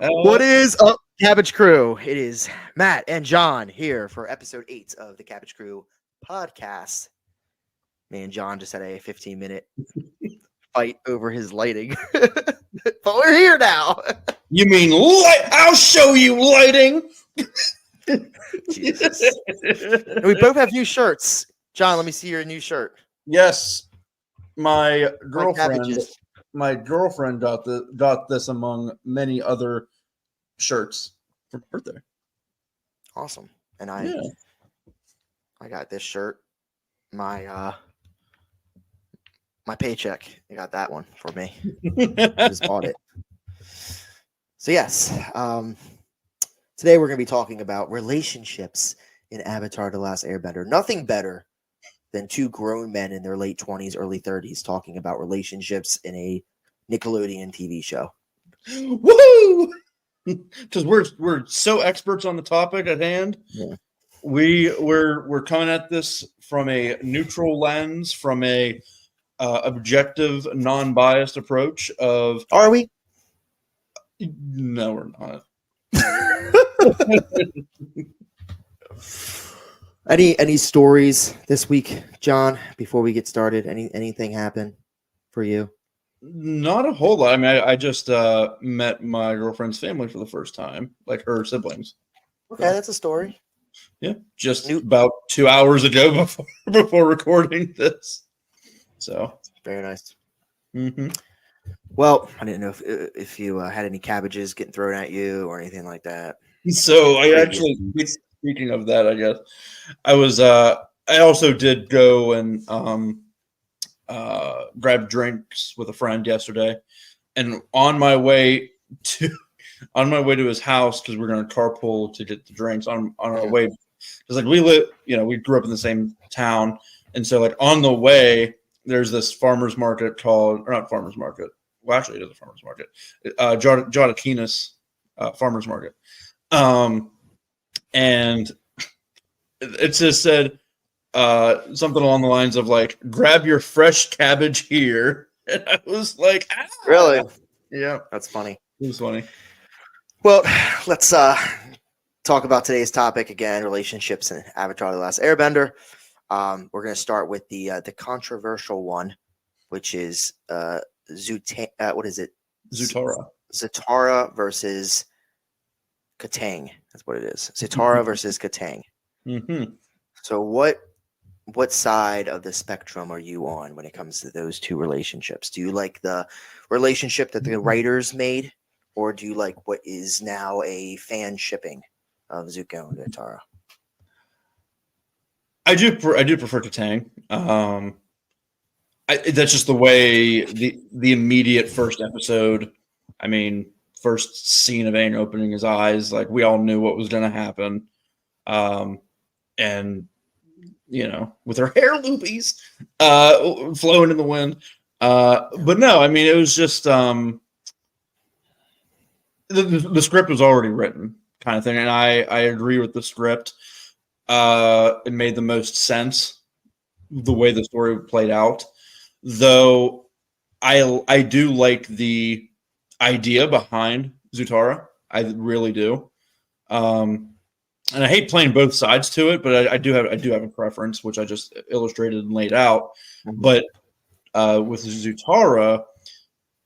What is up, Cabbage Crew? It is Matt and John here for episode 8 of the Cabbage Crew podcast. Me and John just had a 15-minute fight over his lighting, but we're here now. You mean light? I'll show you lighting. Jesus. And we both have new shirts. John, let me see your new shirt. Yes, my girlfriend got this among many other shirts for birthday. Awesome. And I got this shirt. My paycheck. I got that one for me. I just bought it. So yes, today we're going to be talking about relationships in Avatar: The Last Airbender. Nothing better than two grown men in their late 20s, early 30s talking about relationships in a Nickelodeon TV show. Woohoo! Because we're so experts on the topic at hand. Yeah. We're coming at this from a neutral lens, from a objective, non-biased approach of. Are we? No, we're not. Any stories this week, John, before we get started? Anything happen for you? Not a whole lot. I mean, I just met my girlfriend's family for the first time, like her siblings. Okay, that's a story. Yeah, just about 2 hours ago before recording this. So very nice. Mm-hmm. Well, I didn't know if you had any cabbages getting thrown at you or anything like that. So I actually, speaking of that, I guess I was. I also did go and grab drinks with a friend yesterday, and on my way to his house, because we're going to carpool to get the drinks on our way. Because like we grew up in the same town, and so like on the way, there's this farmer's market or not farmer's market. Well, actually, it is a farmer's market. Jotakinas farmer's market. And it just said something along the lines of like, grab your fresh cabbage here. And I was like, Really? Yeah. That's funny. It was funny. Well, let's talk about today's topic again, relationships in Avatar: The Last Airbender. We're going to start with the controversial one, which is what is it? Zutara. Zutara versus Kataang. That's what it is. Zutara versus Kataang. Mm-hmm. So what side of the spectrum are you on when it comes to those two relationships? Do you like the relationship that the writers made, or do you like what is now a fan shipping of Zuko and Zutara? I do prefer Kataang. That's just the way the immediate first episode. I mean, first scene of Aang opening his eyes, like we all knew what was going to happen, and with her hair loopies flowing in the wind. But no, I mean it was just the script was already written, kind of thing, and I agree with the script. It made the most sense the way the story played out. Though I do like the idea behind Zutara. I really do. And I hate playing both sides to it, but I do have a preference, which I just illustrated and laid out. Mm-hmm. But with Zutara,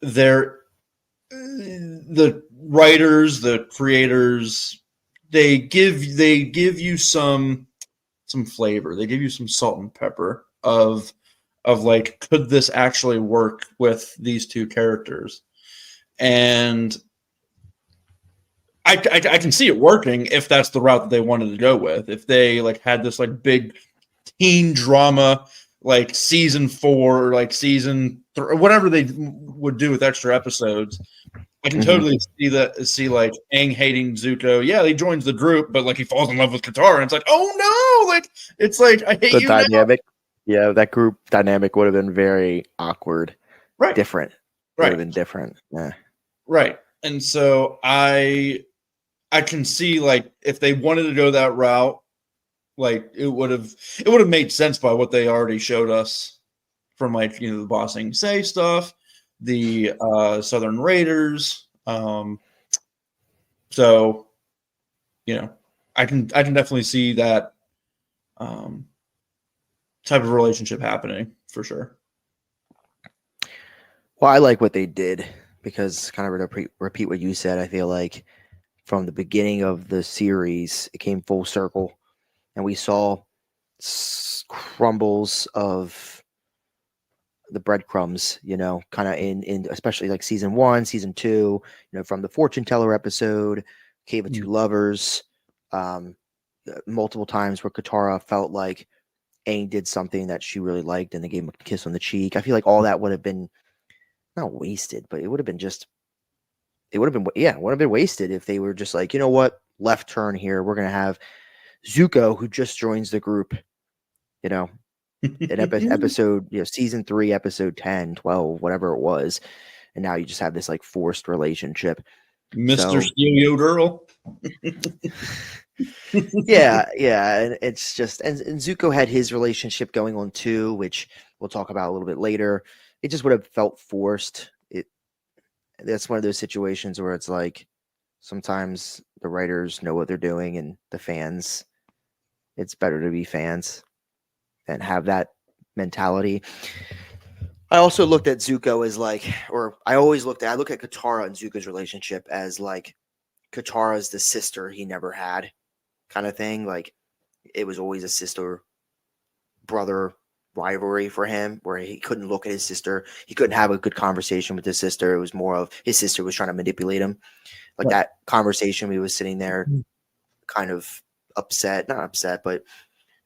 the writers, the creators, they give you some flavor. They give you some salt and pepper of like, could this actually work with these two characters? And I can see it working if that's the route that they wanted to go with. If they like had this like big teen drama, like season 4 or like season 3, or whatever they would do with extra episodes, I can totally see like Aang hating Zuko. Yeah, he joins the group, but like he falls in love with Katara, and it's like, oh no, like it's like I hate the you. Dynamic, now. Yeah, that group dynamic would have been very awkward. Right, different. Right, would have been different. Yeah, right. And so I can see like if they wanted to go that route, like it would have made sense by what they already showed us from like the Bossing Say stuff. the Southern Raiders. So, I can definitely see that type of relationship happening for sure. Well, I like what they did because kind of to repeat what you said. I feel like from the beginning of the series, it came full circle, and we saw crumbles of the breadcrumbs, kind of in especially like season 1, season 2, from the fortune teller episode, Cave of Two Lovers, multiple times where Katara felt like Aang did something that she really liked and they gave him a kiss on the cheek. I feel like all that would have been not wasted, but it would have been wasted if they were just like, you know what, left turn here. We're going to have Zuko, who just joins the group, in episode, season 3, episode 10, 12, whatever it was. And now you just have this like forced relationship. Mr. Steelio Earl. yeah. And it's just, and Zuko had his relationship going on too, which we'll talk about a little bit later. It just would have felt forced. That's one of those situations where it's like sometimes the writers know what they're doing and the fans, it's better to be fans and have that mentality. I also looked at Zuko as like, I look at Katara and Zuko's relationship as like Katara's the sister he never had kind of thing. Like it was always a sister brother rivalry for him where he couldn't look at his sister. He couldn't have a good conversation with his sister. It was more of his sister was trying to manipulate him. Like that conversation, we was sitting there kind of not upset, but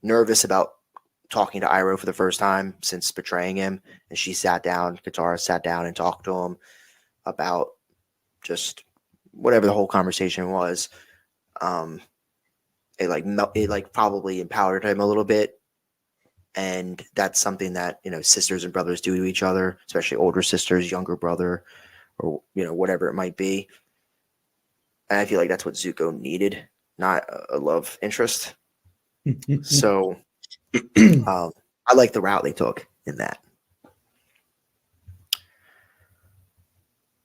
nervous about talking to Iroh for the first time since betraying him. And Katara sat down and talked to him about just whatever the whole conversation was. It probably empowered him a little bit. And that's something that, sisters and brothers do to each other, especially older sisters, younger brother, or, whatever it might be. And I feel like that's what Zuko needed, not a love interest. So I like the route they took in that.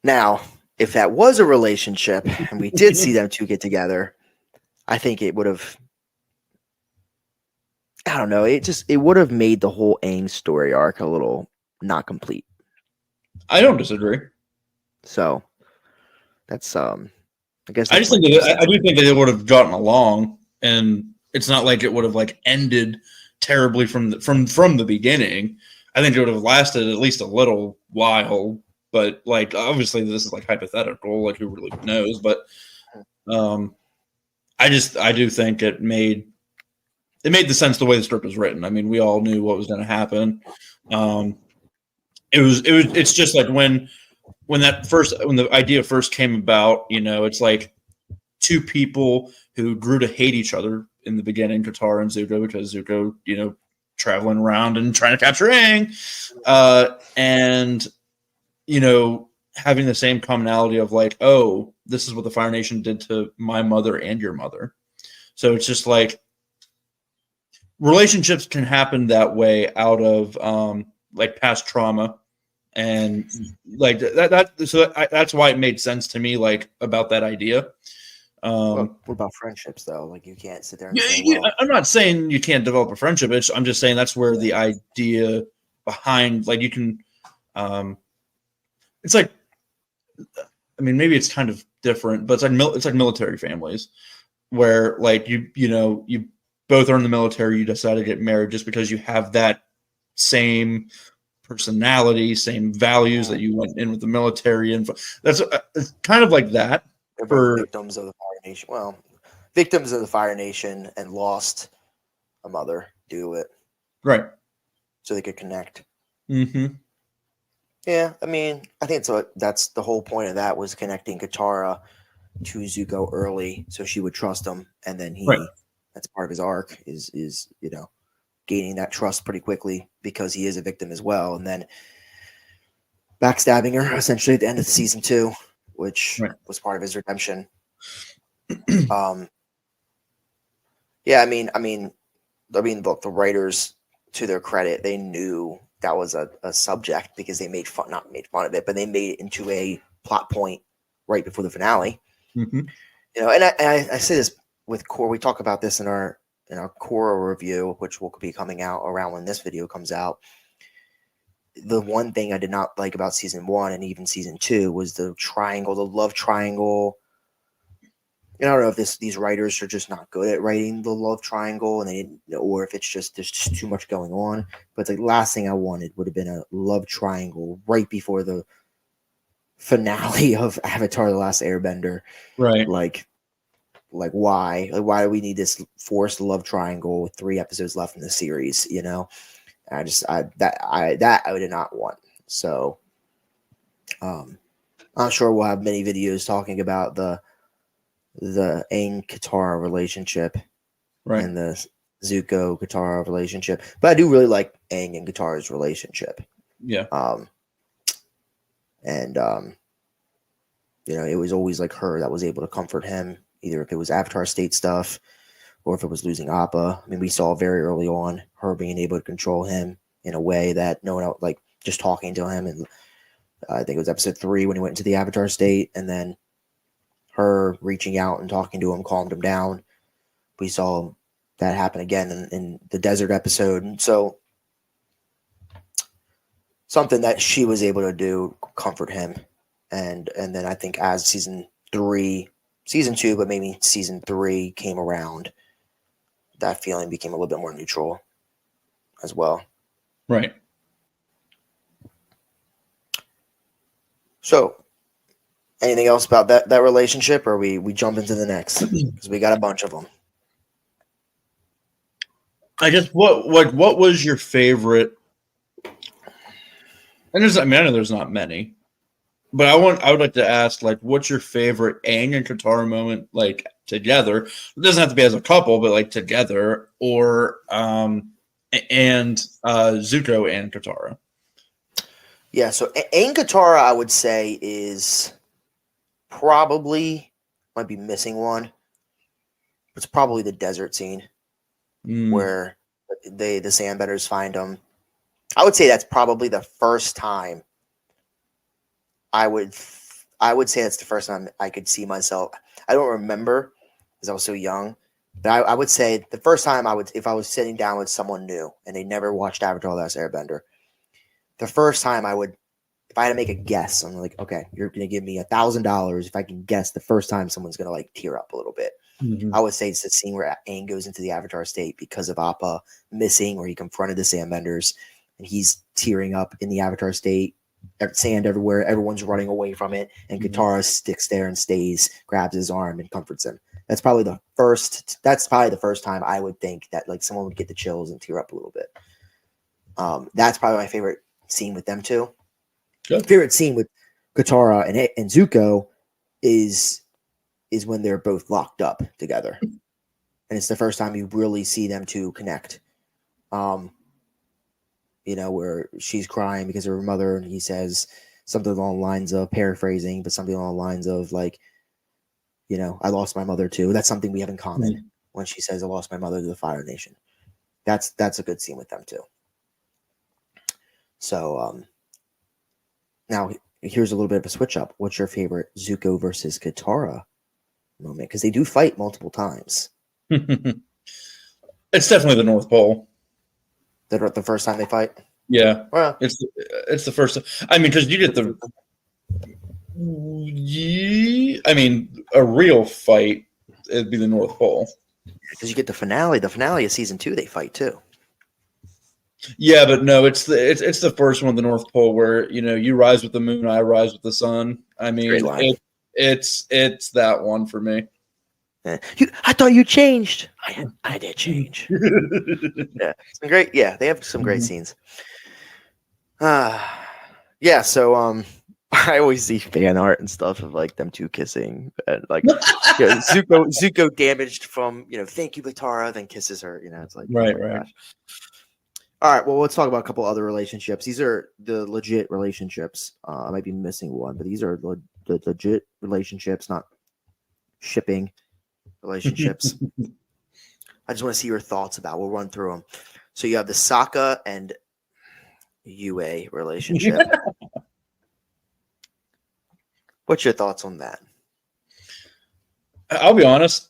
Now, if that was a relationship and we did see them two get together, I think it would have, I don't know, it would have made the whole Aang story arc a little not complete. I don't disagree. So that's I guess I do think that it would have gotten along, and it's not like it would have like ended terribly from the beginning. I think it would have lasted at least a little while, but like obviously this is like hypothetical, like who really knows, but I do think it made the sense the way the script was written. I mean, we all knew what was going to happen. It's just like when the idea first came about, it's like two people who grew to hate each other in the beginning, Katara and Zuko, because Zuko, traveling around and trying to capture Aang, and having the same commonality of like, oh, this is what the Fire Nation did to my mother and your mother. So it's just like relationships can happen that way out of like past trauma, and like that's why it made sense to me, like about that idea. What about friendships though? Like you can't sit there and say, I'm not saying you can't develop a friendship. I'm just saying that's where the idea behind, like, you can it's like, I mean, maybe it's kind of different, but it's like military families where like you both are in the military, you decide to get married just because you have that same personality, same values that you went in with the military, and that's it's kind of like that. For victims of the Fire Nation. Well, victims of the Fire Nation and lost a mother do it. Right. So they could connect. Mm-hmm. Yeah, I mean, I think that's the whole point of that, was connecting Katara to Zuko early so she would trust him, and then that's part of his arc is gaining that trust pretty quickly because he is a victim as well, and then backstabbing her essentially at the end of season 2, which was part of his redemption. Yeah, I mean, look, the writers, to their credit, they knew that was a subject because they not made fun of it, but they made it into a plot point right before the finale. Mm-hmm. You know, and I say this with Core. We talk about this in our Core review, which will be coming out around when this video comes out. The one thing I did not like about season 1 and even season 2 was the triangle, the love triangle. And I don't know if these writers are just not good at writing the love triangle, and they didn't, or if it's just there's just too much going on. But the last thing I wanted would have been a love triangle right before the finale of Avatar: The Last Airbender. Right. Like why? Like, why do we need this forced love triangle with 3 episodes left in the series? You know, I did not want. So, I'm sure we'll have many videos talking about the Aang Katara relationship, Right. and the Zuko Katara relationship. But I do really like Aang and Katara's relationship. Yeah. You know, it was always like her that was able to comfort him, either if it was Avatar State stuff or if it was losing Appa. I mean, we saw very early on her being able to control him in a way that no one else, like just talking to him. And I think it was episode 3 when he went into the Avatar State, and then her reaching out and talking to him calmed him down. We saw that happen again in the desert episode. And so something that she was able to do, comfort him. And then I think as season 2, but maybe season 3 came around, that feeling became a little bit more neutral as well. Right. So anything else about that relationship, or we jump into the next? Because we got a bunch of them. I guess what was your favorite? And I know there's not many, but I would like to ask, like, what's your favorite Aang and Katara moment, like, together? It doesn't have to be as a couple, but like together, or Zuko and Katara. Yeah, so Aang Katara, I would say, is probably, might be missing one. It's probably the desert scene where the Sandbenders find them. I would say that's probably the first time. I would say that's the first time I could see myself. I don't remember because I was so young, but I would say the first time if I was sitting down with someone new and they never watched Avatar: The Last Airbender, the first time if I had to make a guess, I'm like, okay, you're gonna give me $1,000 if I can guess the first time someone's gonna like tear up a little bit. Mm-hmm. I would say it's the scene where Aang goes into the Avatar State because of Appa missing, where he confronted the Sandbenders, and he's tearing up in the Avatar State. Sand everywhere, everyone's running away from it, and Katara sticks there and stays, grabs his arm, and comforts him. That's probably the first time I would think that like someone would get the chills and tear up a little bit. That's probably my favorite scene with them two. Good. Favorite scene with Katara and Zuko is when they're both locked up together, and it's the first time you really see them two connect. You know, where she's crying because of her mother, and he says something along the lines of, paraphrasing, but something along the lines of like, you know, I lost my mother too. That's something we have in common. Mm-hmm. When she says, I lost my mother to the Fire Nation. That's a good scene with them too. So now here's a little bit of a switch up. What's your favorite Zuko versus Katara moment? Because they do fight multiple times. It's definitely the North Pole. The first time they fight? Yeah. Well, it's the first time. I mean, because you get a real fight, it'd be the North Pole. Because you get the finale. The finale of season 2, they fight too. Yeah, but no, it's the first one, the North Pole, where, you know, you rise with the moon, I rise with the sun. I mean, it's that one for me. I thought you changed. I did change. Yeah, some great. Yeah, they have some great scenes. Yeah. So I always see fan art and stuff of like them two kissing, and like you know, Zuko damaged from, you know, thank you Zutara, then kisses her. You know, it's like, right, oh my right. gosh. All right, well, let's talk about a couple other relationships. These are the legit relationships. I might be missing one, but these are the legit relationships, not shipping relationships. I just want to see your thoughts about. We'll run through them. So you have the Sokka and UA relationship. What's your thoughts on that? I'll be honest.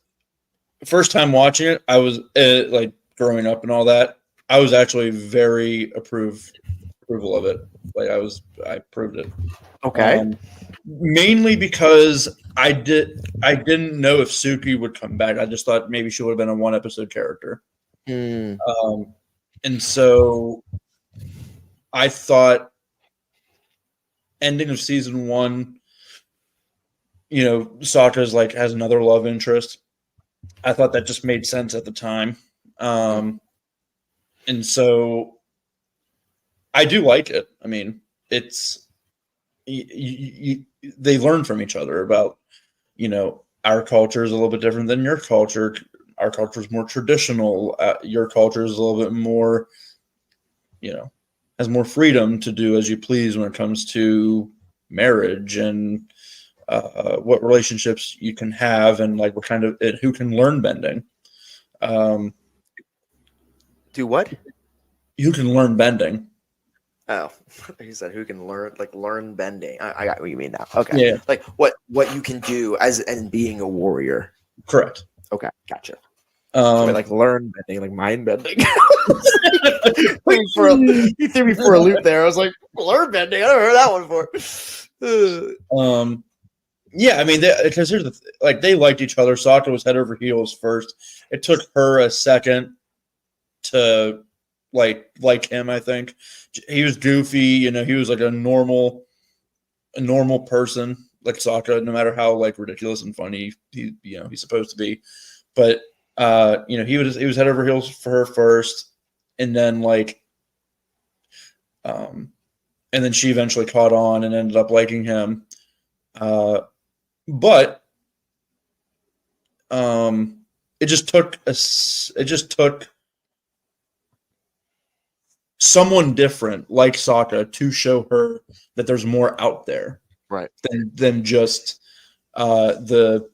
First time watching it, I was like growing up and all that. I was actually very approval of it. Like I approved it. Okay. Mainly because I didn't know if Suki would come back. I just thought maybe she would have been a 1-episode character. Mm. And so I thought ending of season 1, Sokka's like has another love interest. I thought that just made sense at the time. And so I do like it. I mean, it's they learn from each other about, our culture is a little bit different than your culture. Our culture is more traditional. Your culture is a little bit more, has more freedom to do as you please when it comes to marriage and what relationships you can have and like what kind of who can learn bending. Do what? Who can learn bending? Oh, he said who can learn bending. I got what you mean now. Okay. Yeah. Like what you can do and being a warrior. Correct. Okay, gotcha. Like learn bending, like mind bending. He threw me for a loop there. I was like, learn bending. I never heard that one before. Yeah, I mean, because here's they liked each other. Sokka was head over heels first. It took her a second to like him. I think he was goofy. He was like a normal person, like Sokka. No matter how ridiculous and funny he's supposed to be, but he was head over heels for her first, and then and then she eventually caught on and ended up liking him. But it just took someone different like Sokka to show her that there's more out there, right? Than just the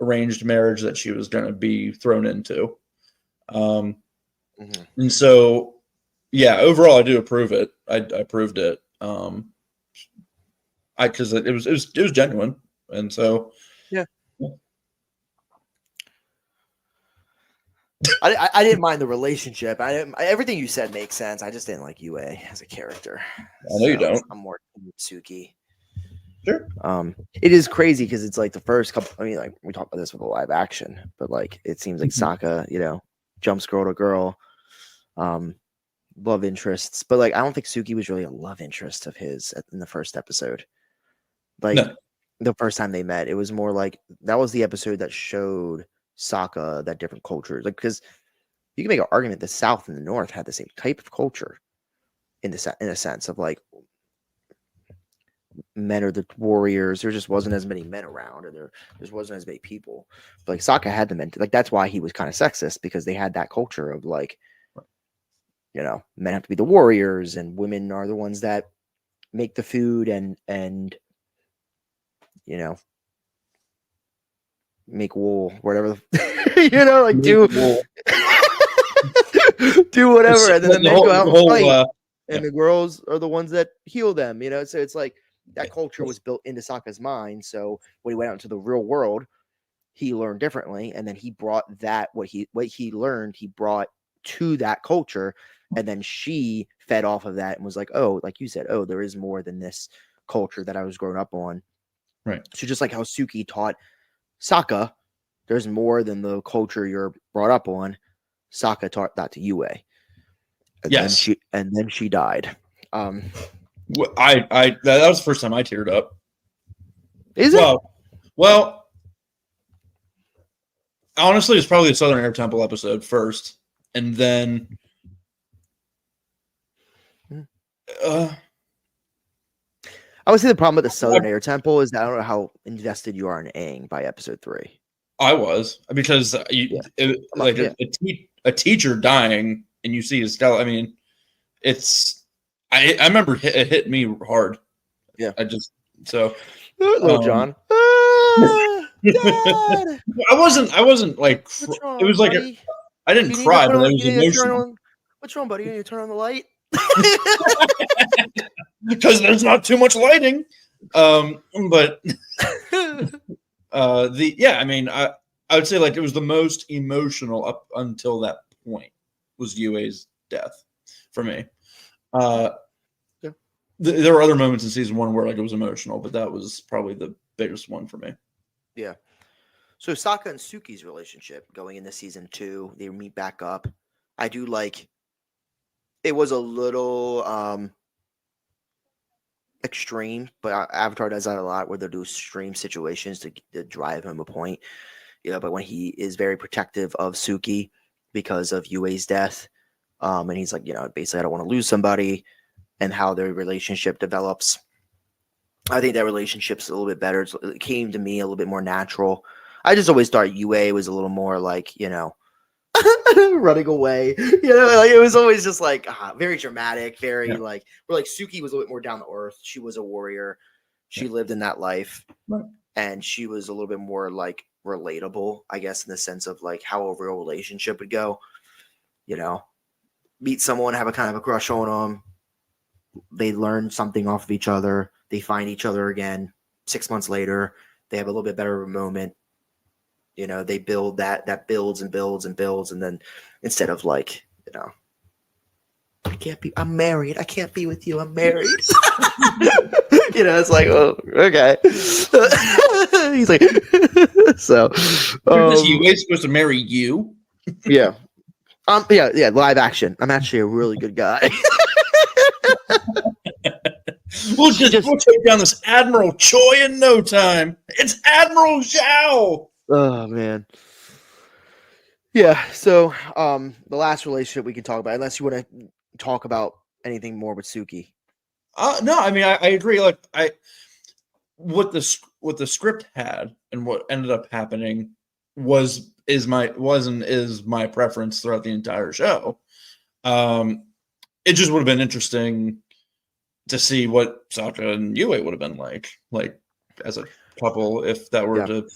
arranged marriage that she was going to be thrown into. And so, yeah, overall, I do approve it. I approved it. Because it was genuine. And so, yeah, I didn't mind the relationship. Everything you said makes sense. I just didn't like UA as a character. I know you don't. I'm more Suki. Sure. It is crazy because it's like the first couple. I mean, like we talked about this with the live action, but it seems like Sokka, jumps girl to girl, love interests. But I don't think Suki was really a love interest of his in the first episode. No. The first time they met, it was more like that was the episode that showed Sokka that different cultures, because you can make an argument the South and the North had the same type of culture in a sense of men are the warriors. There just wasn't as many men around, or there just wasn't as many people. But Sokka had the men. That's why he was kind of sexist, because they had that culture of men have to be the warriors and women are the ones that make the food and make wool, whatever, do do whatever, and then the men go out and fight, and the girls are the ones that heal them. So it's like that culture was built into Sokka's mind. So when he went out into the real world, he learned differently, and then he brought what he learned, he brought to that culture, and then she fed off of that and was like, oh, like you said, oh, there is more than this culture that I was growing up on. Right. So just like how Suki taught Sokka, there's more than the culture you're brought up on. Sokka taught that to Yue. Yes. Then she died. That was the first time I teared up. Is it? Well, honestly, it's probably the Southern Air Temple episode first, and then I would say the problem with the Southern Air Temple is that I don't know how invested you are in Aang by episode 3. I was, because a teacher dying and you see his skeleton. I mean, I remember it hit me hard. Yeah. Little John. I wasn't like, it was like, I didn't cry, but it was emotional. What's wrong, buddy? You need to turn on the light? Because there's not too much lighting. But I would say like it was the most emotional up until that point was Yue's death for me. There were other moments in season 1 where like it was emotional, but that was probably the biggest one for me. Yeah. So Sokka and Suki's relationship going into season 2, they meet back up. I do like. It was a little extreme, but Avatar does that a lot, where they'll do extreme situations to drive him a point. But when he is very protective of Suki because of Yue's death, and he's like, basically, I don't want to lose somebody, and how their relationship develops. I think that relationship's a little bit better. It came to me a little bit more natural. I just always thought Yue was a little more like, running away. It was always just like very dramatic, very like, where like Suki was a little bit more down to earth. She was a warrior. She lived in that life. Right. And she was a little bit more like relatable, I guess, in the sense of like how a real relationship would go. Meet someone, have a kind of a crush on them. They learn something off of each other. They find each other again 6 months later. They have a little bit better of a moment. They build that builds and builds and builds. And then instead of like, I'm married. I can't be with you. I'm married. It's like, oh, okay. He's like, so. Yue's supposed to marry you? Yeah. Yeah. Live action. I'm actually a really good guy. We'll take down this Admiral Choi in no time. It's Admiral Zhao. Oh man. Yeah. So, the last relationship we can talk about, unless you want to talk about anything more with Suki. No, I mean, I agree. Like, what the script had and what ended up happening is my preference throughout the entire show. It just would have been interesting to see what Sokka and Yue would have been like as a couple, if that were to,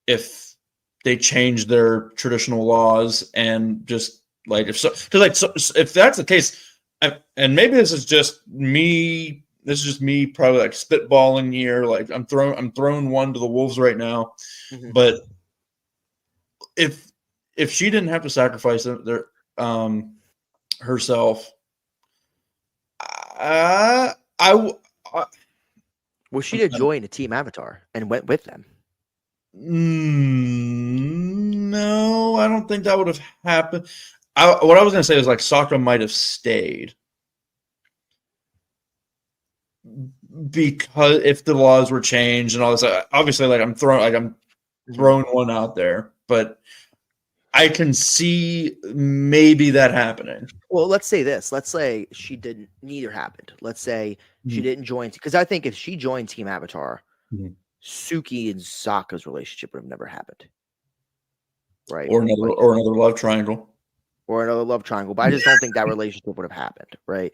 if they changed their traditional laws and just like if that's the case, and maybe this is just me probably like spitballing here, like I'm throwing one to the wolves right now, but if she didn't have to sacrifice herself, was she to join a team Avatar and went with them? No, I don't think that would have happened. What I was going to say is like Sokka might have stayed because if the laws were changed and all this, obviously, like I'm throwing one out there, but I can see maybe that happening. Well, let's say this. Let's say neither happened. Let's say she didn't join, because I think if she joined Team Avatar, Suki and Sokka's relationship would have never happened. Right. Or another love triangle. But I just don't think that relationship would have happened. Right.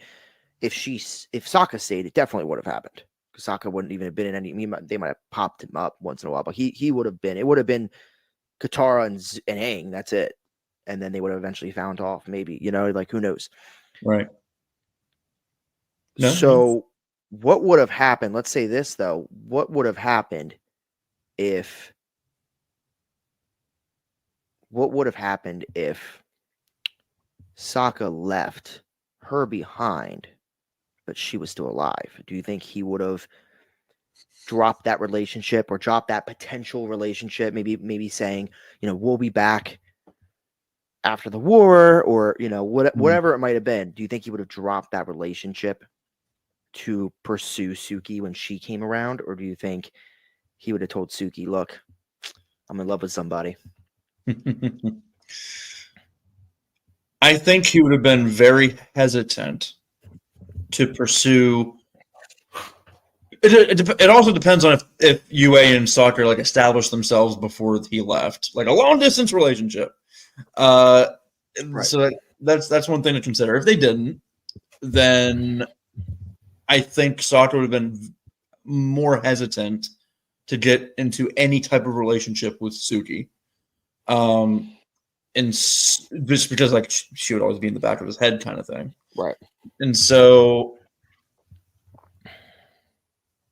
If Sokka stayed, it definitely would have happened. Because Sokka wouldn't even have been in any. They might have popped him up once in a while, but he would have been. It would have been Katara and Aang. That's it. And then they would have eventually found off. Maybe, like who knows? Right. No, so what would have happened? Let's say this though. What would have happened if? What would have happened if Sokka left her behind, but she was still alive? Do you think he would have dropped that relationship or dropped that potential relationship? Maybe saying, we'll be back after the war, or whatever it might have been. Do you think he would have dropped that relationship to pursue Suki when she came around, or do you think he would have told Suki, "Look, I'm in love with somebody"? I think he would have been very hesitant to pursue. It also depends on if Yue and Sokka like established themselves before he left, like a long distance relationship. Right. So that's one thing to consider. If they didn't, then I think Sokka would have been more hesitant to get into any type of relationship with Suki. just because like she would always be in the back of his head, kind of thing. Right. And so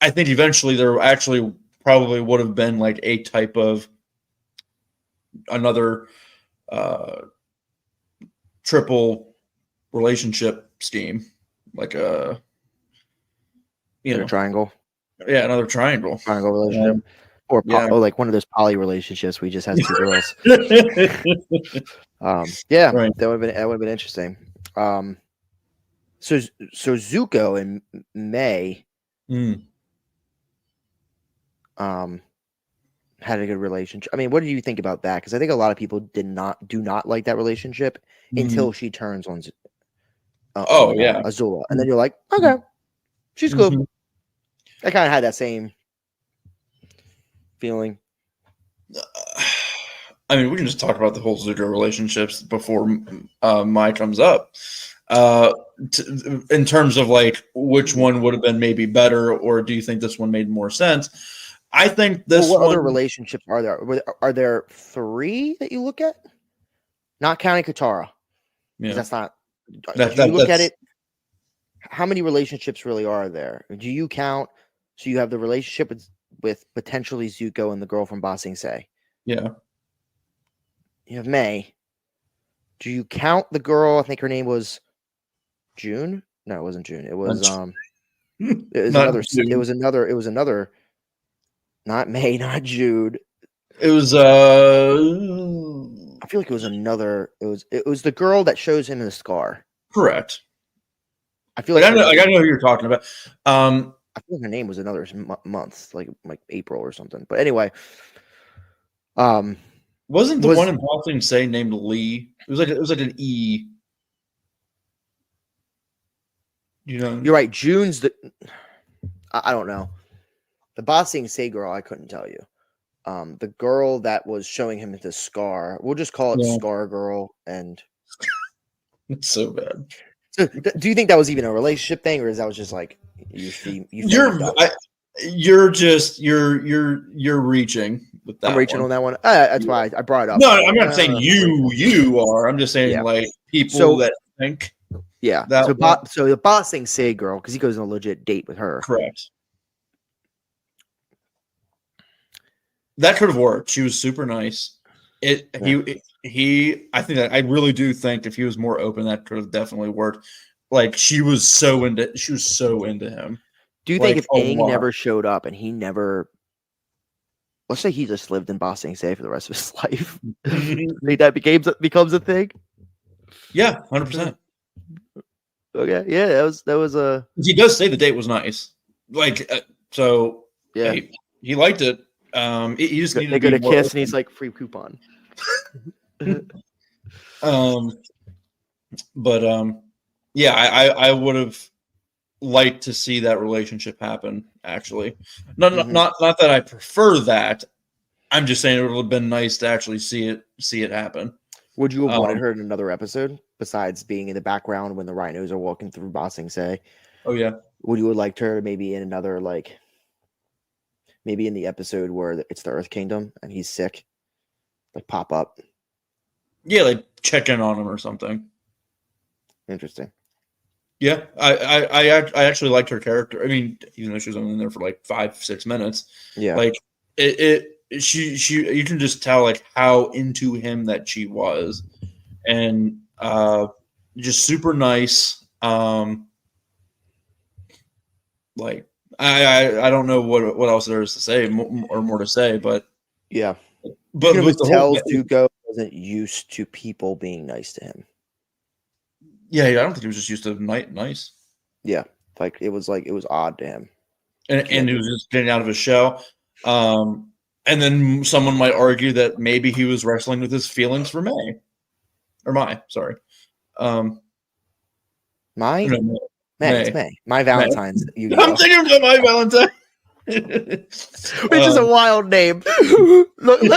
I think eventually there actually probably would have been like a type of another triple relationship scheme, like a triangle. Yeah, another triangle Relationship. Or like one of those poly relationships. We just has 2 girls. Yeah, right. that would have been interesting. So Zuko and May, had a good relationship. I mean, what do you think about that? Because I think a lot of people do not like that relationship until she turns on. Azula, and then you're like, okay, she's cool. I kind of had that same feeling. I mean, we can just talk about the whole Zuko relationships before Mai comes up. In terms of like which one would have been maybe better, or do you think this one made more sense? I think this. What other relationships are there? Are there 3 that you look at? Not counting Katara. Yeah, that's not. Do you look at it? How many relationships really are there? Do you count? So you have the relationship with potentially Zuko and the girl from Ba Sing Se. Yeah. You have May. Do you count the girl? I think her name was June. No, it wasn't June. It was It was another. Not May, not June. It was I feel like it was another. It was the girl that shows him the scar. Correct. I feel like I know who you're talking about. I feel like her name was another month, like April or something. But anyway, wasn't the one in Ba Sing Se named Lee? It was like an E. You know, you're right. June's the. I don't know. The Ba Sing Se girl, I couldn't tell you. The girl that was showing him the scar, we'll just call it Scar Girl. And it's so bad. So, do you think that was even a relationship thing, or is that was just like you're reaching with that? I'm reaching on that one. That's why I brought it up. No, I'm not saying you are. I'm just saying like people that think. Yeah. So the Ba Sing Se girl, because he goes on a legit date with her. Correct. That could have worked. She was super nice. I think that I really do think if he was more open, that could have definitely worked. Like she was so into him. Do you think if Aang never showed up and he never, let's say he just lived in Ba Sing Se for the rest of his life, think that becomes a thing? Yeah, 100%. Okay, yeah, that was a. He does say the date was nice, like so. Yeah, he liked it. He just needed to get a kiss, and he's like free coupon. Yeah, I would have liked to see that relationship happen. Actually, not that I prefer that. I'm just saying it would have been nice to actually see it happen. Would you have wanted her in another episode besides being in the background when the rhinos are walking through Ba Sing Se? Oh yeah. Would you have liked her maybe in another maybe in the episode where it's the Earth Kingdom and he's sick, like pop up? Yeah, like check in on him or something. Interesting. Yeah, I actually liked her character. I mean, even though she was only in there for like 5-6 minutes. Yeah, like she you can just tell like how into him that she was, and just super nice. Like I don't know what else there is to say or more to say, but yeah, but you can tell Zuko wasn't used to people being nice to him. Yeah, I don't think he was just used to nice. Yeah, like it was odd to him, and he was just getting out of his shell. And then someone might argue that maybe he was wrestling with his feelings for Mai. Sorry. Mai? No, It's May. My Valentine's. I'm thinking about My Valentine. Which is a wild name. Looking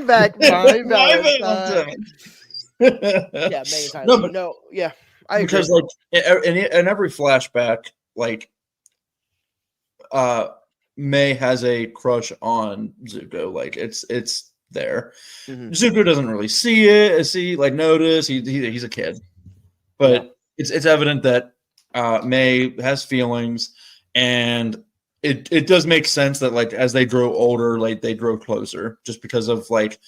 back, My Valentine. Yeah, many times. No, yeah. Because like in every flashback, like Mai has a crush on Zuko. Like it's there. Mhm. Zuko doesn't really notice. He's a kid, but it's evident that May has feelings, and it does make sense that like as they grow older, like they grow closer, just because of like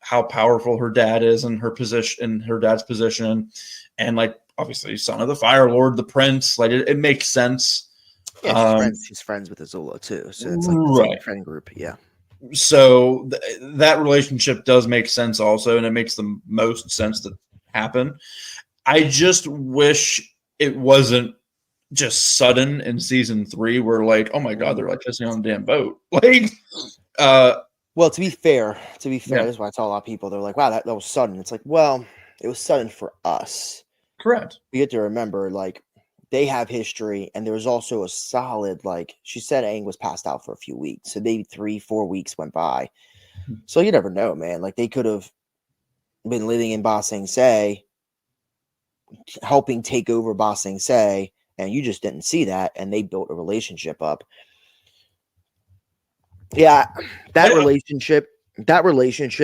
how powerful her dad is and her position, her dad's position, and like obviously son of the Fire Lord, the prince. Like it makes sense. Yeah, she's friends. She's friends with Azula too, so it's like the same Right. friend group. Yeah. So that relationship does make sense also, and it makes the most sense to happen. I just wish it wasn't just sudden in season 3 where like, oh my god, they're like kissing on the damn boat. Like well, to be fair, Yeah. that's why I tell a lot of people, they're like, wow, that was sudden. It's like, well, it was sudden for us. Correct. You get to remember, like, they have history, and there was also a solid, like, she said Aang was passed out for a few weeks, so maybe 3-4 weeks went by. So you never know, man. Like, they could have been living in Ba Sing Se, helping take over Ba Sing Se, and you just didn't see that, and they built a relationship up. Yeah, that relationship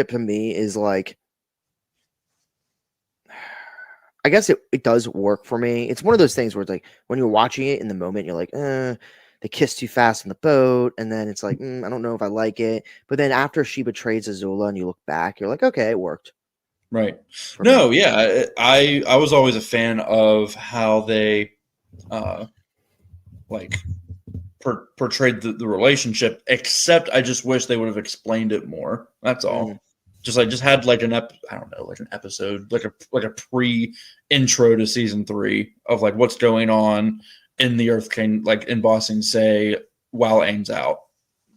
to me is like, I guess it does work for me. It's one of those things where it's like when you're watching it in the moment, you're like, they kiss too fast on the boat, and then it's like, I don't know if I like it. But then after she betrays Azula, and you look back, you're like, okay, it worked. Right. No, yeah, I was always a fan of how they like portrayed the relationship, except I just wish they would have explained it more. That's all. Just had like I don't know, like an episode, like a pre-intro to season 3 of like what's going on in the Earth King, like in Ba Sing Se while Aang's out.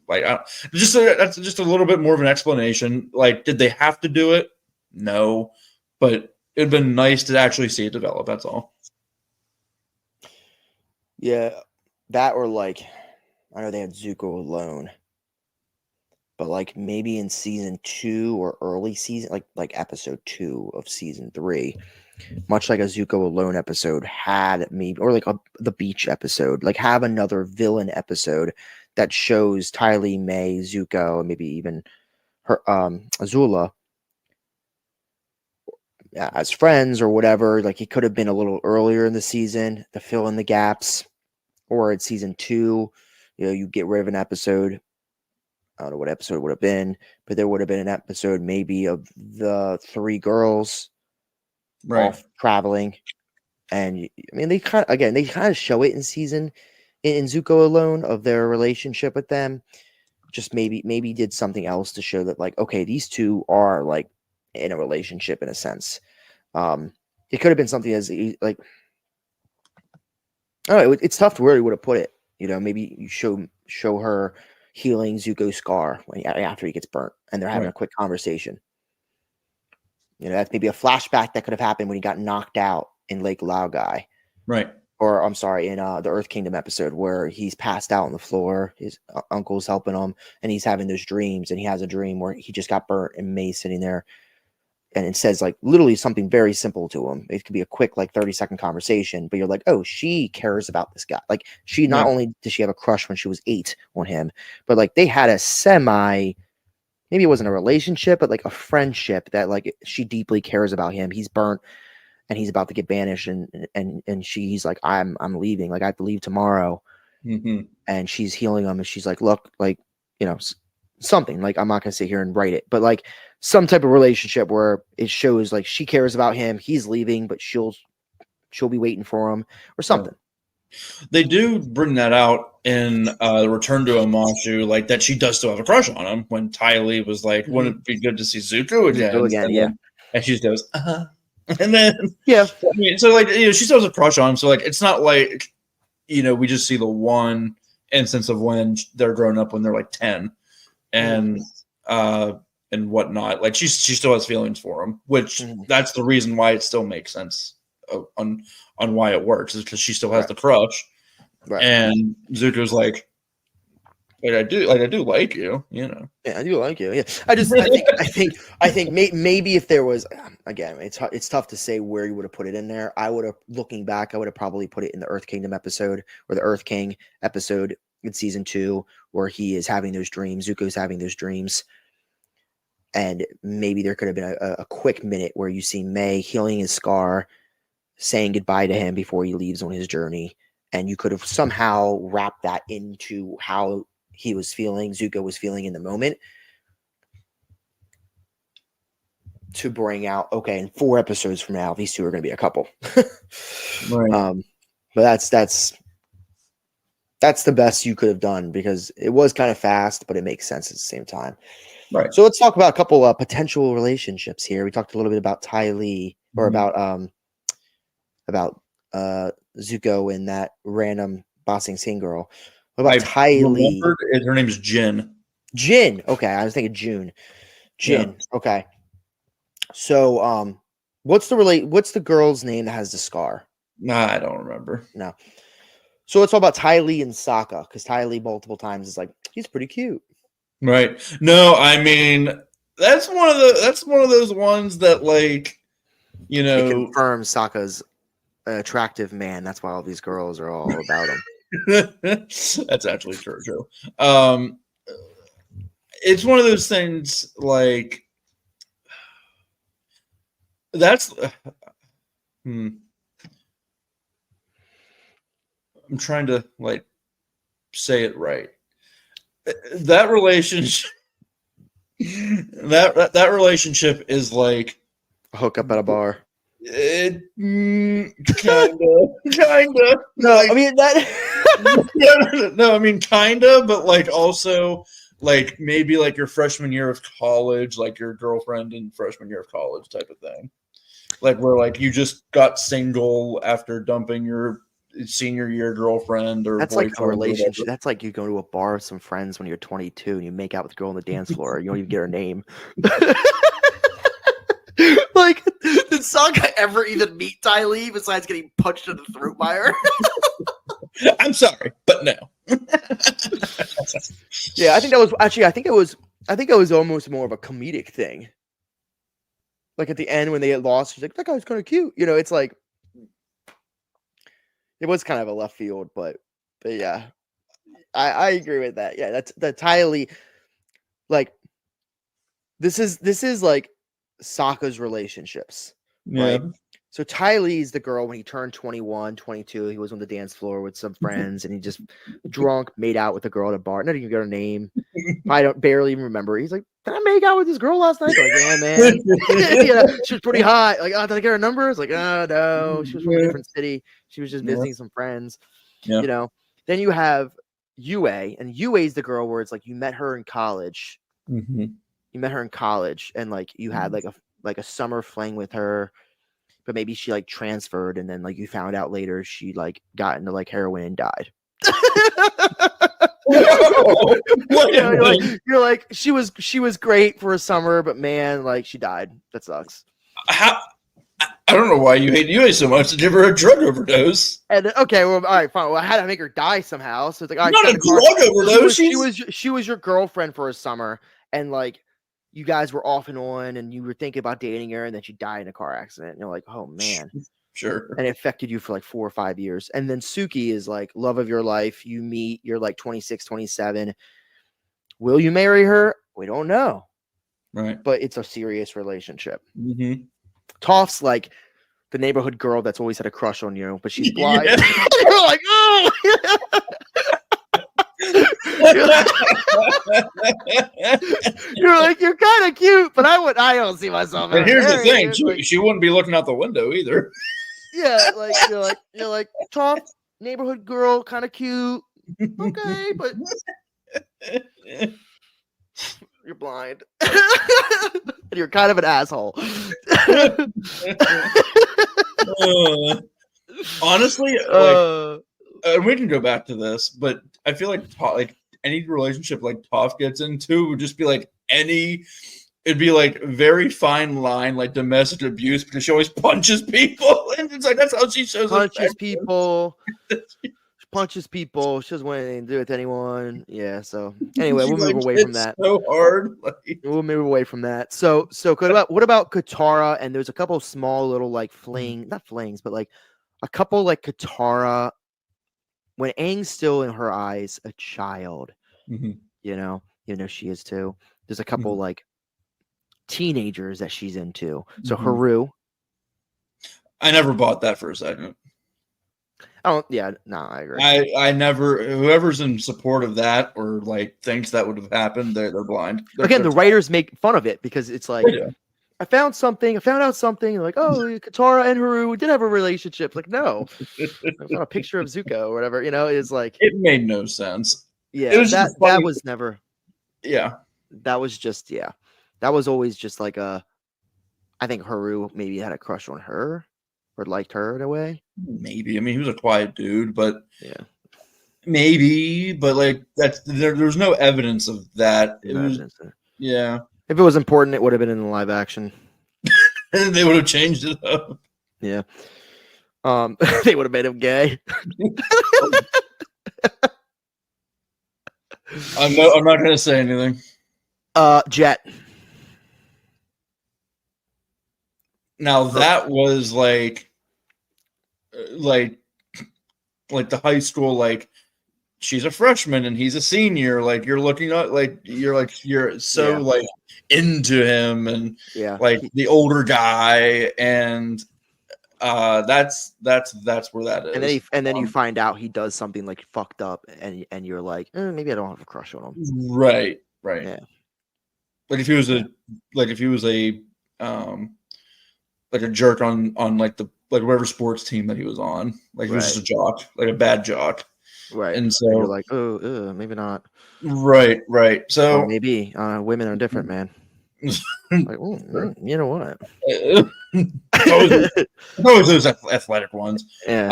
Like that's just a little bit more of an explanation. Like, did they have to do it? No, but it'd been nice to actually see it develop. That's all. Yeah, that or like, I know they had Zuko alone, but like maybe in season 2 or early season, like episode 2 of season 3, much like a Zuko alone episode had maybe, or like the beach episode, like have another villain episode that shows Ty Lee, May, Zuko, and maybe even her Azula as friends or whatever. Like it could have been a little earlier in the season to fill in the gaps, or in season 2, you get rid of an episode. I don't know what episode it would have been, but there would have been an episode maybe of the 3 girls off traveling. And I mean, they kind of show it in Zuko alone of their relationship with them. Just maybe did something else to show that like, okay, these two are like in a relationship in a sense. It could have been something as like, oh, it's tough to where he would have put it. Maybe you show her healing Zuko's scar after he gets burnt, and they're having a quick conversation. That's maybe a flashback that could have happened when he got knocked out in Lake Laogai. Right. Or I'm sorry, in the Earth Kingdom episode where he's passed out on the floor, his uncle's helping him, and he's having those dreams, and he has a dream where he just got burnt, and May's sitting there, and it says like literally something very simple to him. It could be a quick like 30-second conversation, but you're like, oh, she cares about this guy. Like she not only did she have a crush when she was 8 on him, but like they had a maybe it wasn't a relationship, but like a friendship that like she deeply cares about him. He's burnt and he's about to get banished, and she's like, I'm leaving. Like I have to leave tomorrow. And she's healing him, and she's like, look, like, something like, I'm not gonna sit here and write it, but like some type of relationship where it shows like she cares about him. He's leaving, but she'll be waiting for him or something. They do bring that out in the Return to Amashu, like that she does still have a crush on him. When Ty Lee was like, "Wouldn't it be good to see Zuko again?" And she just goes, and then I mean, so like she still has a crush on him. So like it's not like we just see the one instance of when they're grown up when they're like 10, and whatnot. Like she still has feelings for him, which that's the reason why it still makes sense on why it works, is because she still has the crush, and Zuko's like, I do like you, Yeah, I do like you. Yeah, I think maybe if there was, again, it's tough to say where you would have put it in there. Looking back, I would have probably put it in the Earth Kingdom episode or the Earth King episode in season 2, where he is having those dreams. Zuko's having those dreams, and maybe there could have been a quick minute where you see May healing his scar, saying goodbye to him before he leaves on his journey, and you could have somehow wrapped that into how he was feeling, Zuko was feeling in the moment, to bring out, okay, in 4 episodes from now, these two are going to be a couple. Right. But that's the best you could have done, because it was kind of fast, but it makes sense at the same time. Right. So let's talk about a couple potential relationships here. We talked a little bit about Ty Lee, or about Zuko and that random Bossing Sing girl. What about Ty Lee? Her name is Jin. Jin. Okay, I was thinking June. Jin. Yeah. Okay. So, what's the girl's name that has the scar? Nah, I don't remember. No. So let's talk about Ty Lee and Sokka, because Ty Lee multiple times is like, he's pretty cute. Right. No, I mean, that's one of those ones that, like, you know, it confirms Sokka's an attractive man. That's why all these girls are all about him. That's actually true, Joe. It's one of those things, like, that's I'm trying to, like, say it right. That relationship that relationship is like a hookup at a bar. Kinda. No, like, I mean that. No, I mean kinda, but like also like maybe like your freshman year of college, like your girlfriend in freshman year of college type of thing. Like where like you just got single after dumping your senior year girlfriend, or that's like a relationship. That's like you go to a bar with some friends when you're 22 and you make out with a girl on the dance floor. You don't even get her name. Like, did Sokka ever even meet Ty Lee besides getting punched in the throat by her? I'm sorry, but no. Yeah, I think that was actually. I think it was almost more of a comedic thing. Like at the end when they get lost, she's like, "That guy's kind of cute." You know, it's like it was kind of a left field, but yeah, I agree with that. Yeah, that's the Ty Lee. Like, this is like Sokka's relationships, right? So Ty Lee's the girl when he turned 21, 22. He was on the dance floor with some friends, and he just drunk made out with a girl at a bar. Not even got her name. I don't barely even remember. He's like, "Did I make out with this girl last night?" Like, yeah, man. You know, she was pretty hot. Like, oh, did I get her number? It's like, oh no, she was from a different city. She was just visiting some friends. Yeah. You know. Then you have Yue, and Yue's the girl where it's like you met her in college. Mm-hmm. You met her in college, and like you had like a summer fling with her. But maybe she like transferred, and then like you found out later she like got into like heroin and died. You're like she was great for a summer, but man, like she died. That sucks. How? I don't know why you hate Yue so much. Did you ever a drug overdose? And okay, well, all right, fine. Well, I had to make her die somehow. So it's like, all right, not a drug overdose. She was your girlfriend for a summer, and like you guys were off and on, and you were thinking about dating her, and then she died in a car accident. And you're like, oh man, sure. And it affected you for like 4 or 5 years. And then Suki is like love of your life. You meet, you're like 26, 27. Will you marry her? We don't know. Right. But it's a serious relationship. Mm-hmm. Toph's like the neighborhood girl that's always had a crush on you, but she's blind. Yeah. You're like, oh. You're like, you're kind of cute, but I don't see myself. And here's the thing, she wouldn't be looking out the window either. Yeah, like you're like Toph, neighborhood girl, kind of cute. Okay, but you're blind. And you're kind of an asshole. Honestly, we can go back to this, but I feel like any relationship like Toph gets into would just be like it'd be like very fine line, like domestic abuse, because she always punches people, and it's like that's how she shows punches people. She punches people. She doesn't want anything to do with anyone. Yeah. So anyway, we'll move away from that. So hard. We'll move away from that. So what about Katara? And there's a couple small little like not flings, but like a couple like Katara. When Aang's still in her eyes a child, mm-hmm. you know, she is too. There's a couple like teenagers that she's into. So Mhm. Haru. I never bought that for a second. Yeah, no, I agree. I never, whoever's in support of that or like thinks that would have happened, they're blind. Again, the writers make fun of it because it's like, I found out something, like, oh, Katara and Haru did have a relationship. Like, no, I found a picture of Zuko or whatever, is like, it made no sense. yeah, It was that was never, yeah. That was just, that was always just like I think Haru maybe had a crush on her or liked her in a way. Maybe. I mean, he was a quiet dude, but yeah, maybe. But like there's no evidence of that. It was yeah. If it was important, it would have been in the live action. And they would have changed it up. Yeah. They would have made him gay. I'm not gonna say anything. Jet. Now that was like the high school, like she's a freshman and he's a senior. Like you're looking at, like you're so like into him and like the older guy, and that's where that is. And then you find out he does something like fucked up, and you're like, maybe I don't have a crush on him. Right. Yeah. Like if he was like a jerk on like whatever sports team that he was on, like he was just a jock, like a bad jock. Right. And so you're like, maybe not. Right. So or maybe women are different, man. Like, you know what? always those athletic ones. Yeah.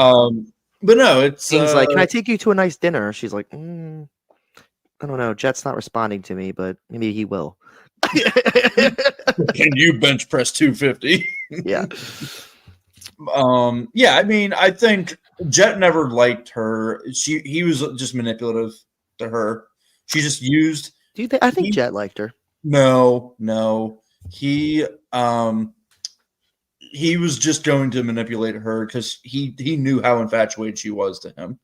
But no, it's things like, can I take you to a nice dinner? She's like, I don't know. Jet's not responding to me, but maybe he will. Can you bench press 250? Yeah. Yeah. I mean, I think Jet never liked her. He was just manipulative to her. She just used. Do you think? I think Jet liked her. No. He was just going to manipulate her because he knew how infatuated she was to him.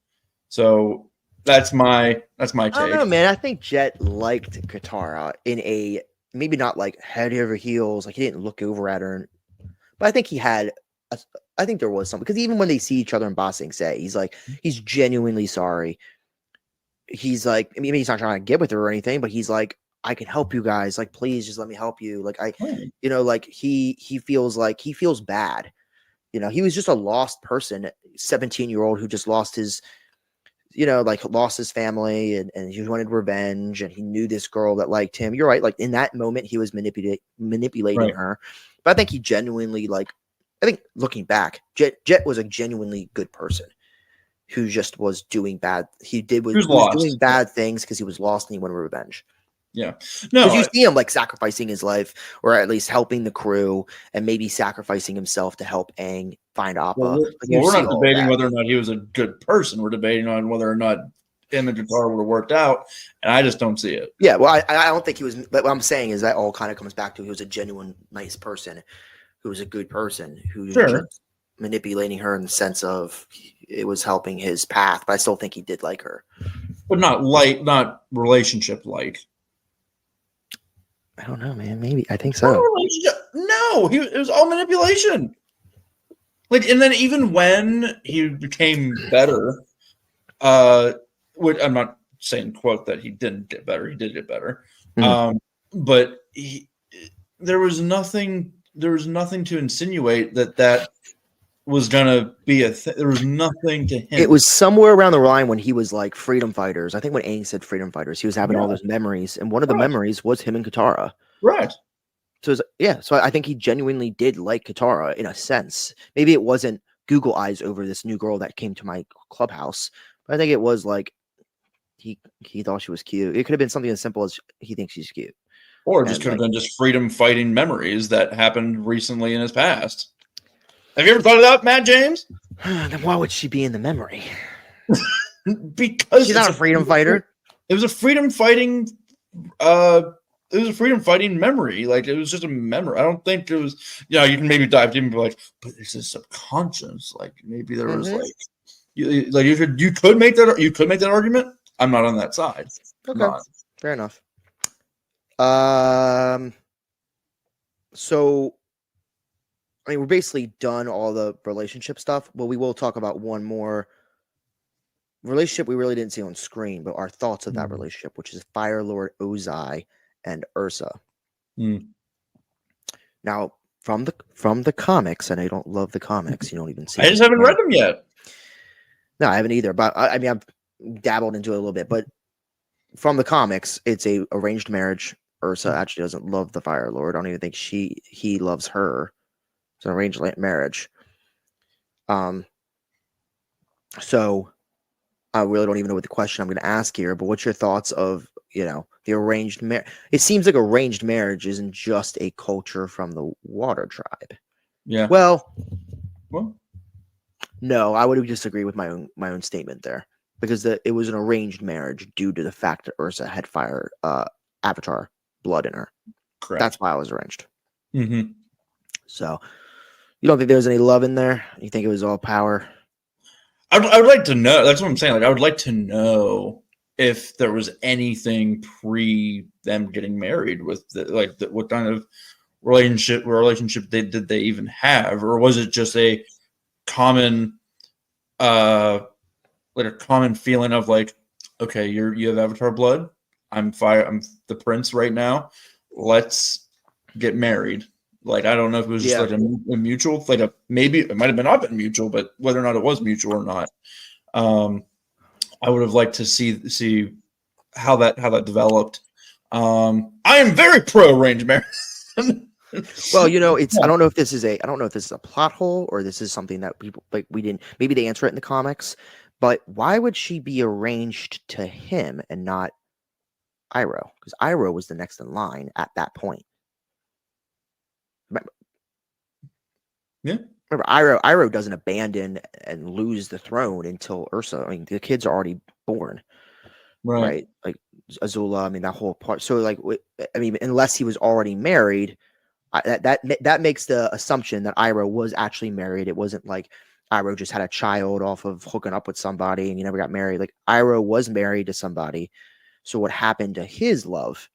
So that's my take. I don't know, man. I think Jet liked Katara in a maybe not like head over heels, like he didn't look over at her, but I think he had. I think there was something, because even when they see each other in Ba Sing Se, he's like, he's genuinely sorry. He's like, I mean, he's not trying to get with her or anything, but he's like, I can help you guys. Like, please just let me help you. Like, like he feels bad. He was just a lost person, 17-year-old who just lost his, lost his family and he wanted revenge, and he knew this girl that liked him. You're right. Like in that moment, he was manipulating her, but I think he genuinely I think looking back, Jet was a genuinely good person who just was doing bad. He was doing bad things because he was lost and he wanted revenge. Yeah. No. Because you see him sacrificing his life, or at least helping the crew, and maybe sacrificing himself to help Aang find Appa. We're not debating whether or not he was a good person. We're debating on whether or not him and Zutara would have worked out, and I just don't see it. Yeah, well, I don't think he was. But what I'm saying is that all kind of comes back to he was a genuine, nice person, who was a good person, who was just manipulating her in the sense of it was helping his path. But I still think he did like her, but not relationship like. I don't know, man. Maybe I think so. No, it was all manipulation. And then even when he became better, I'm not saying quote that he didn't get better. He did get better, but there was nothing to insinuate that was gonna be there was nothing to him. It was somewhere around the line when he was like freedom fighters. I think when Aang said freedom fighters, he was having all those memories, and one of the memories was him and Katara. Right. So so I think he genuinely did like Katara in a sense. Maybe it wasn't Google eyes over this new girl that came to my clubhouse, but I think it was like he thought she was cute. It could have been something as simple as he thinks she's cute, or it just could have been just freedom fighting memories that happened recently in his past. Have you ever thought of that, Matt James? Then why would she be in the memory? Because she's not a freedom fighter. It was a freedom fighting. It was a freedom fighting memory. Like it was just a memory. I don't think it was. You can maybe dive deep and be like, but it's a subconscious. Like maybe there was you could make that argument. I'm not on that side. Okay, fair enough. So, I mean, we're basically done all the relationship stuff, but we will talk about one more relationship we really didn't see on screen, but our thoughts of that Mm. relationship, which is Fire Lord Ozai and Ursa. Mm. Now, from the comics, and I don't love the comics. You don't even see. I just haven't read them yet. No, I haven't either. But I mean, I've dabbled into it a little bit. But from the comics, it's a arranged marriage. Ursa actually doesn't love the Fire Lord. I don't even think he loves her. It's an arranged marriage. So I really don't even know what the question I'm going to ask here. But what's your thoughts of the arranged marriage? It seems like arranged marriage isn't just a culture from the Water Tribe. Yeah. Well, Well, no, I would disagree with my own statement there because it was an arranged marriage due to the fact that Ursa had Avatar blood in her. correct. That's why I was arranged. Mm-hmm. So you don't think there was any love in there? You think it was all power? I would like to know. That's what I'm saying. Like, I would like to know if there was anything pre them getting married with what kind of relationship did they even have, or was it just a common like a common feeling of like, okay, you have Avatar blood, I'm the prince right now, let's get married. Like, I don't know if it was just like a mutual, like maybe it might have been not been mutual, but whether or not it was mutual or not, I would have liked to see how that developed. I am very pro arranged marriage. Well, it's I don't know if this is a plot hole or this is something that people like we didn't maybe they answer it in the comics, but why would she be arranged to him and not Iroh? Because Iroh was the next in line at that point. Yeah. Remember, Iroh doesn't abandon and lose the throne until Ursa. I mean, the kids are already born, right? Like Azula. I mean, that whole part. So, like, I mean, unless he was already married, that makes the assumption that Iroh was actually married. It wasn't like Iroh just had a child off of hooking up with somebody and he never got married. Like Iroh was married to somebody. So, what happened to his love?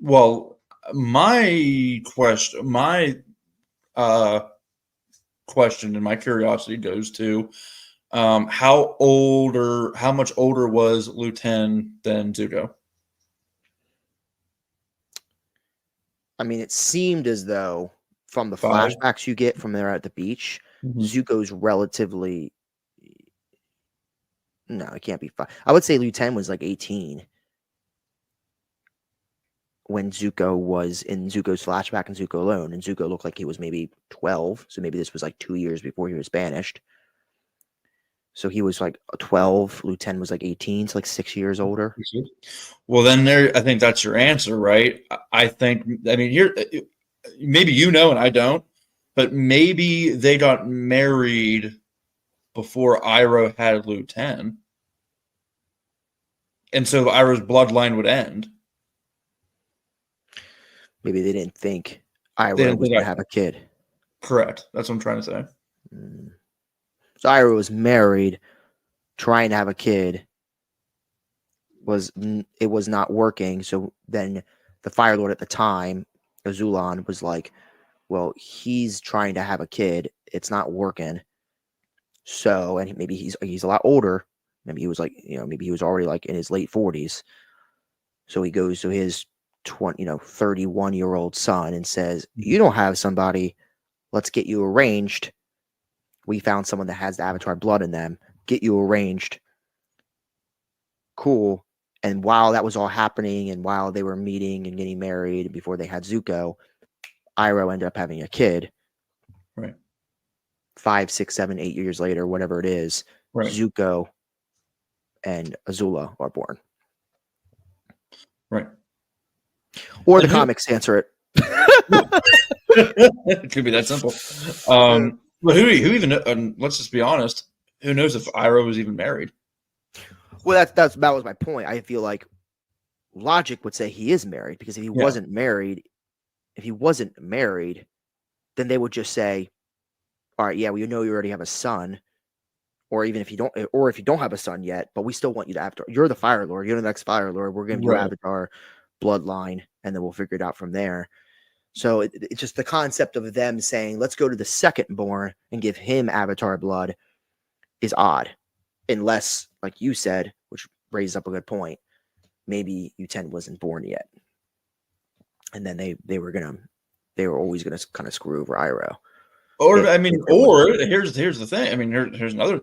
Well, my question and my curiosity goes to how much older was Luten than Zuko? I mean, it seemed as though from the 5? flashbacks you get from there at the beach, Mm-hmm. Zuko's relatively. No, it can't be 5. I would say Luten was like 18 when Zuko was in Zuko's flashback and Zuko alone, and Zuko looked like he was maybe 12, so maybe this was like 2 years before he was banished. So he was like 12, Luten was like 18, so like 6 years older. Well, then I think that's your answer, right? I mean, here, maybe and I don't, but maybe they got married before Iroh had Luten, and so Iroh's bloodline would end. Maybe they didn't think Iroh was going to have a kid. Correct. That's what I'm trying to say. So Iroh was married, trying to have a kid. It was not working. So then the Fire Lord at the time, Azulon, was like, well, he's trying to have a kid. It's not working. So, and maybe he's a lot older. Maybe he was like, maybe he was already like in his late 40s. So he goes to his 31-year-old son and says, you don't have somebody. Let's get you arranged. We found someone that has the Avatar blood in them. Get you arranged. Cool. And while that was all happening and while they were meeting and getting married before they had Zuko, Iroh ended up having a kid. Right. 5, 6, 7, 8 years later, whatever it is, right. Zuko and Azula are born. Right. Or the comics answer it. It could be that simple. But who even? Let's just be honest. Who knows if Iroh was even married? Well, that was my point. I feel like logic would say he is married because if he wasn't married, then they would just say, "All right, yeah, well, you already have a son." Or even if you don't have a son yet, but we still want you to Avatar. You're the Fire Lord. You're the next Fire Lord. We're going to do Avatar bloodline, and then we'll figure it out from there. So it's just the concept of them saying, let's go to the second born and give him Avatar blood is odd. Unless, like you said, which raises up a good point, maybe U10 wasn't born yet. And then they were always gonna kind of screw over Iroh. Or here's the thing. I mean, here's another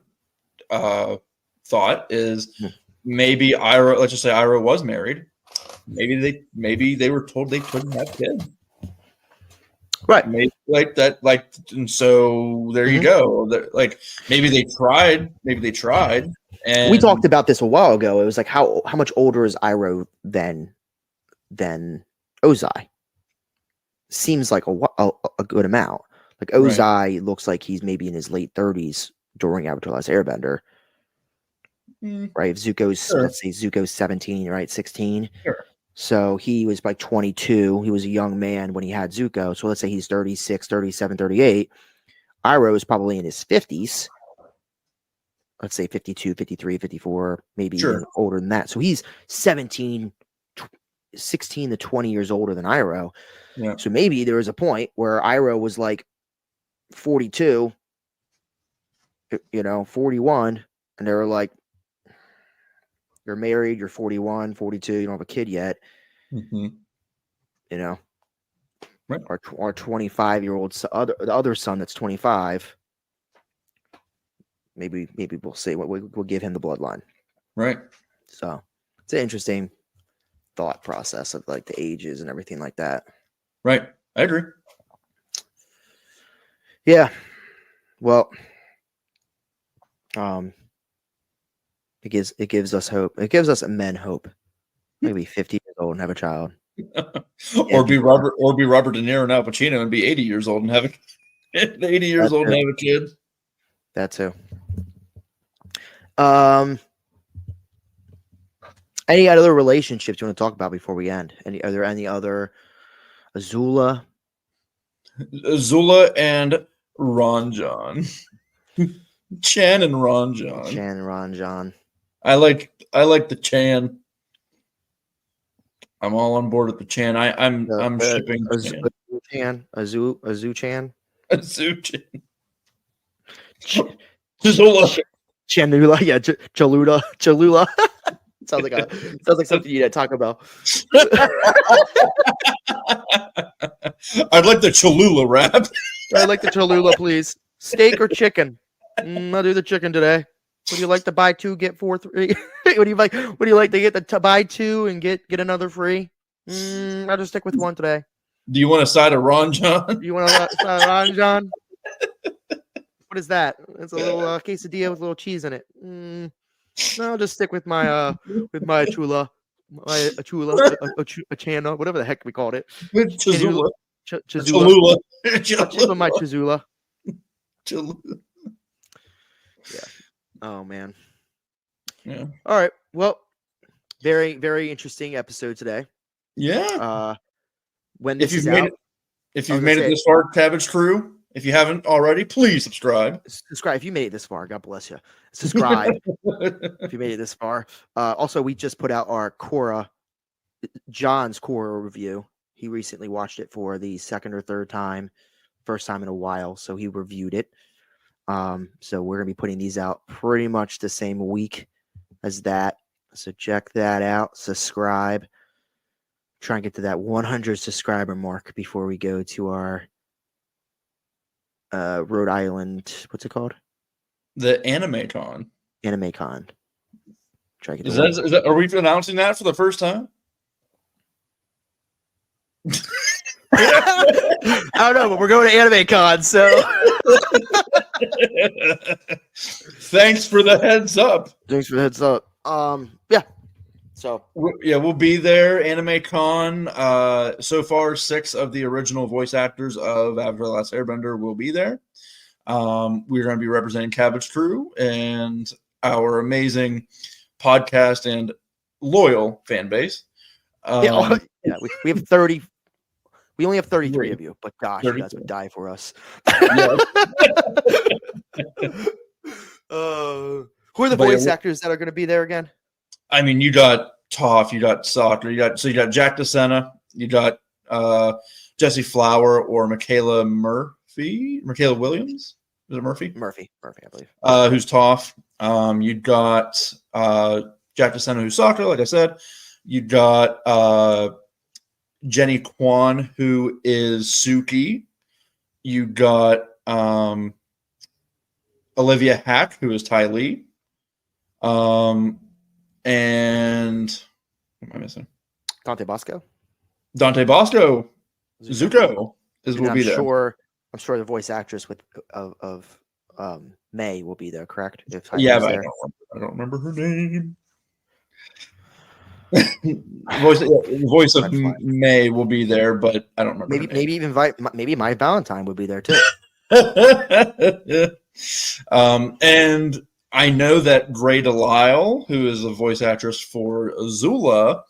thought is maybe Iroh, let's just say Iroh was married. Maybe they were told they couldn't have kids. Right. Maybe like that, and so there you go. Like maybe they tried. And we talked about this a while ago. It was like how much older is Iroh than Ozai? Seems like a good amount. Like Ozai looks like he's maybe in his late 30s during Avatar: Last Airbender. Right? If Zukos, let's say Zukos 17, right? 16. Sure. So he was like 22. He was a young man when he had Zuko. So let's say he's 36, 37, 38. Iroh is probably in his 50s. Let's say 52, 53, 54, maybe even older than that. So he's 16 to 20 years older than Iroh. Yeah. So maybe there was a point where Iroh was like 42, 41, and they were like, you're married, you're 41, 42, you don't have a kid yet. Right. Our 25-year-old the other son that's 25. Maybe we'll say we'll give him the bloodline. Right. So it's an interesting thought process of like the ages and everything like that. Right. I agree. Yeah. Well, it gives us hope. It gives us men hope. Maybe 50 years old and have a child. or be Robert De Niro and Al Pacino and be 80 years old and have 80 years old and have a kid. That too. Any other relationships you want to talk about before we end? Are there any other Azula and Ranjan? Chan and Ranjan. I like the Chan. I'm all on board with the Chan. I'm shipping Chan. Azu Chan. Cholula. Chanula, yeah, Cholula. sounds like something you'd talk about. I'd like the Cholula wrap. I'd like the Cholula, please. Steak or chicken? I'll do the chicken today. Would you like to buy two, get 4 3? Would you like to get to buy two and get another free? I'll just stick with one today. Do you want a side of Ranjan? You want a side of Ranjan? What is that? It's a little quesadilla with a little cheese in it. No, I'll just stick with my chula, a chana, whatever the heck we called it. Cholula. Cholula. My Cholula. Yeah. Oh man. Yeah. All right. Well, very, very interesting episode today. Yeah. If you've made it this far, Cabbage Crew, if you haven't already, please subscribe. Subscribe if you made it this far. God bless you. Subscribe if you made it this far. Also, we just put out our John's Korra review. He recently watched it for the second or third time, first time in a while. So he reviewed it. So we're gonna be putting these out pretty much the same week as that. So check that out. Subscribe. Try and get to that 100 subscriber mark before we go to our Rhode Island. What's it called? The AnimeCon. AnimeCon. Try to get is that, are we announcing that for the first time? I don't know, but we're going to AnimeCon, so thanks for the heads up. Yeah. So we'll be there. AnimeCon. So far, 6 of the original voice actors of Avatar: The Last Airbender will be there. We're going to be representing Cabbage Crew and our amazing podcast and loyal fan base. We have 30. We only have 33 of you, but gosh, you guys would die for us. Who are the voice actors that are going to be there again? I mean, you got Toph, you got Sokka, you got Jack DeSena, you got Jesse Flower or Michaela Williams. Is it Murphy? Murphy, I believe. Who's Toph. You got Jack DeSena, who's Sokka, like I said. You got Jenny Kwan, who is Suki. You got Olivia Hack, who is Ty Lee. And what am I missing? Dante Bosco. Zuko will be there. I'm sure the voice actress of May will be there, correct? If Yeah, but I don't remember her name. voice of May will be there, but I don't remember. Maybe my Valentine would be there too. And I know that Grey Delisle, who is a voice actress for Azula,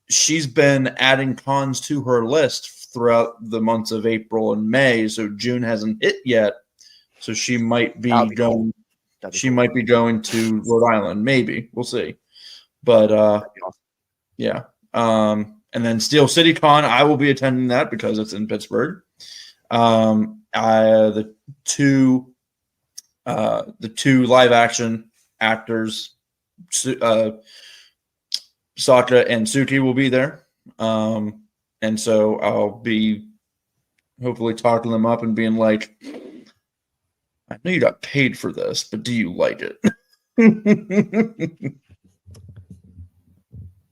she's been adding cons to her list throughout the months of April and May. So June hasn't hit yet, so she might be going. She might be going to Rhode Island. Maybe we'll see. But yeah. And then Steel City Con, I will be attending that because it's in Pittsburgh. The two live action actors, Sokka and Suki, will be there. And so I'll be hopefully talking them up and being like, I know you got paid for this, but do you like it?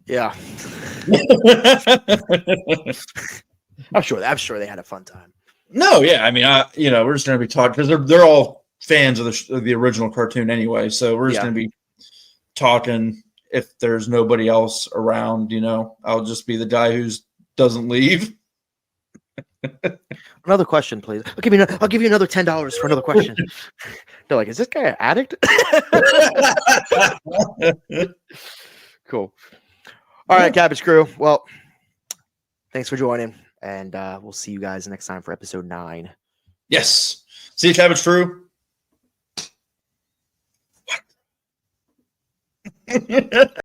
Yeah. I'm sure they had a fun time. No, yeah. I mean, we're just going to be talking because they're all fans of the original cartoon anyway. So we're just going to be talking. If there's nobody else around, I'll just be the guy who doesn't leave. Another question, please. I'll give you another $10 for another question. They're like, is this guy an addict? Cool. All right, Cabbage Crew. Well, thanks for joining, and we'll see you guys next time for episode 9. Yes. See you, Cabbage Crew. What?